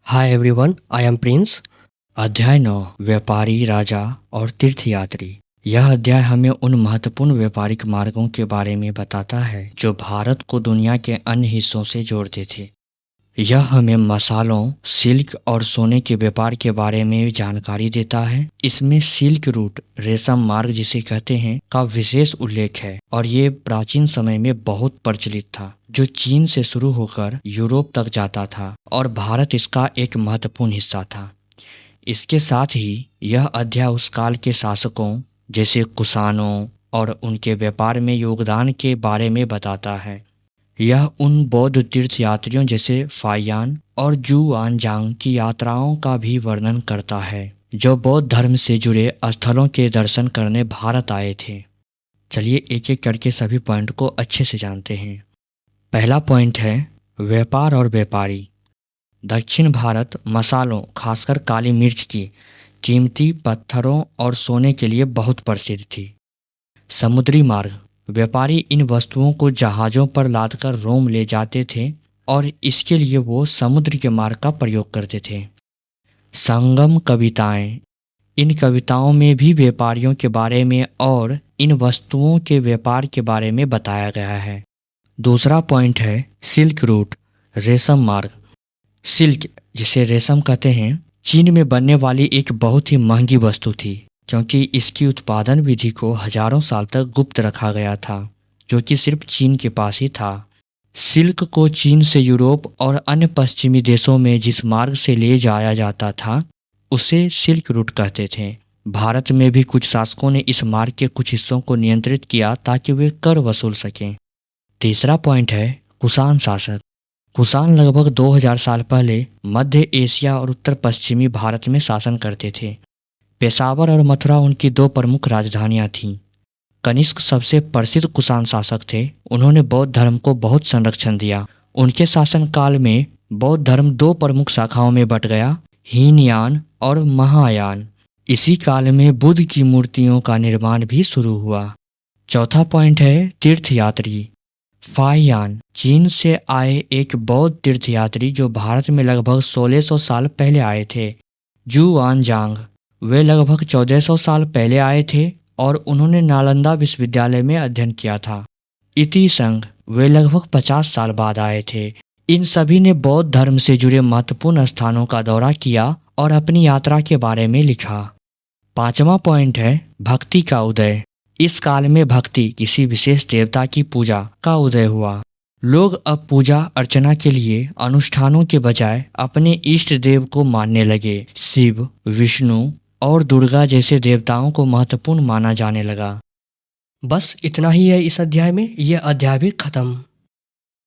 Hi everyone, I am Prince. अध्याय 9, व्यापारी, राजा और तीर्थयात्री। यह अध्याय हमें उन महत्वपूर्ण व्यापारिक मार्गों के बारे में बताता है जो भारत को दुनिया के अन्य हिस्सों से जोड़ते थे। यह हमें मसालों, सिल्क और सोने के व्यापार के बारे में जानकारी देता है। इसमें सिल्क रूट, रेशम मार्ग जिसे कहते हैं, का विशेष उल्लेख है और ये प्राचीन समय में बहुत प्रचलित था, जो चीन से शुरू होकर यूरोप तक जाता था और भारत इसका एक महत्वपूर्ण हिस्सा था। इसके साथ ही यह अध्याय उस काल के शासकों जैसे कुषाणों और उनके व्यापार में योगदान के बारे में बताता है। यह उन बौद्ध तीर्थयात्रियों जैसे फाहियान और जुआनजांग की यात्राओं का भी वर्णन करता है, जो बौद्ध धर्म से जुड़े स्थलों के दर्शन करने भारत आए थे। चलिए एक एक करके सभी पॉइंट को अच्छे से जानते हैं। पहला पॉइंट है व्यापार और व्यापारी। दक्षिण भारत मसालों, खासकर काली मिर्च की कीमती पत्थरों और सोने के लिए बहुत प्रसिद्ध थी। समुद्री मार्ग, व्यापारी इन वस्तुओं को जहाज़ों पर लादकर रोम ले जाते थे और इसके लिए वो समुद्र के मार्ग का प्रयोग करते थे। संगम कविताएं, इन कविताओं में भी व्यापारियों के बारे में और इन वस्तुओं के व्यापार के बारे में बताया गया है। दूसरा पॉइंट है सिल्क रूट, रेशम मार्ग। सिल्क, जिसे रेशम कहते हैं, चीन में बनने वाली एक बहुत ही महंगी वस्तु थी, क्योंकि इसकी उत्पादन विधि को हजारों साल तक गुप्त रखा गया था, जो कि सिर्फ चीन के पास ही था। सिल्क को चीन से यूरोप और अन्य पश्चिमी देशों में जिस मार्ग से ले जाया जाता था, उसे सिल्क रूट कहते थे। भारत में भी कुछ शासकों ने इस मार्ग के कुछ हिस्सों को नियंत्रित किया ताकि वे कर वसूल सकें। तीसरा पॉइंट है कुषाण शासक। कुषाण लगभग 2000 साल पहले मध्य एशिया और उत्तर पश्चिमी भारत में शासन करते थे। पेशावर और मथुरा उनकी दो प्रमुख राजधानियां थीं। कनिष्क सबसे प्रसिद्ध कुषाण शासक थे। उन्होंने बौद्ध धर्म को बहुत संरक्षण दिया। उनके शासनकाल में बौद्ध धर्म दो प्रमुख शाखाओं में बट गया, हीनयान और महायान। इसी काल में बुद्ध की मूर्तियों का निर्माण भी शुरू हुआ। चौथा पॉइंट है तीर्थयात्री। फाहियान, चीन से आए एक बौद्ध तीर्थयात्री जो भारत में लगभग 1600 साल पहले आए थे। जुआनजांग, वे लगभग 1400 साल पहले आए थे और उन्होंने नालंदा विश्वविद्यालय में अध्ययन किया था। इति संघ, वे लगभग 50 साल बाद आए थे। इन सभी ने बौद्ध धर्म से जुड़े महत्वपूर्ण स्थानों का दौरा किया और अपनी यात्रा के बारे में लिखा। पांचवा पॉइंट है भक्ति का उदय। इस काल में भक्ति, किसी विशेष देवता की पूजा का उदय हुआ। लोग अब पूजा अर्चना के लिए अनुष्ठानों के बजाय अपने इष्ट देव को मानने लगे। शिव, विष्णु और दुर्गा जैसे देवताओं को महत्वपूर्ण माना जाने लगा। बस इतना ही है इस अध्याय में। यह अध्याय भी खत्म।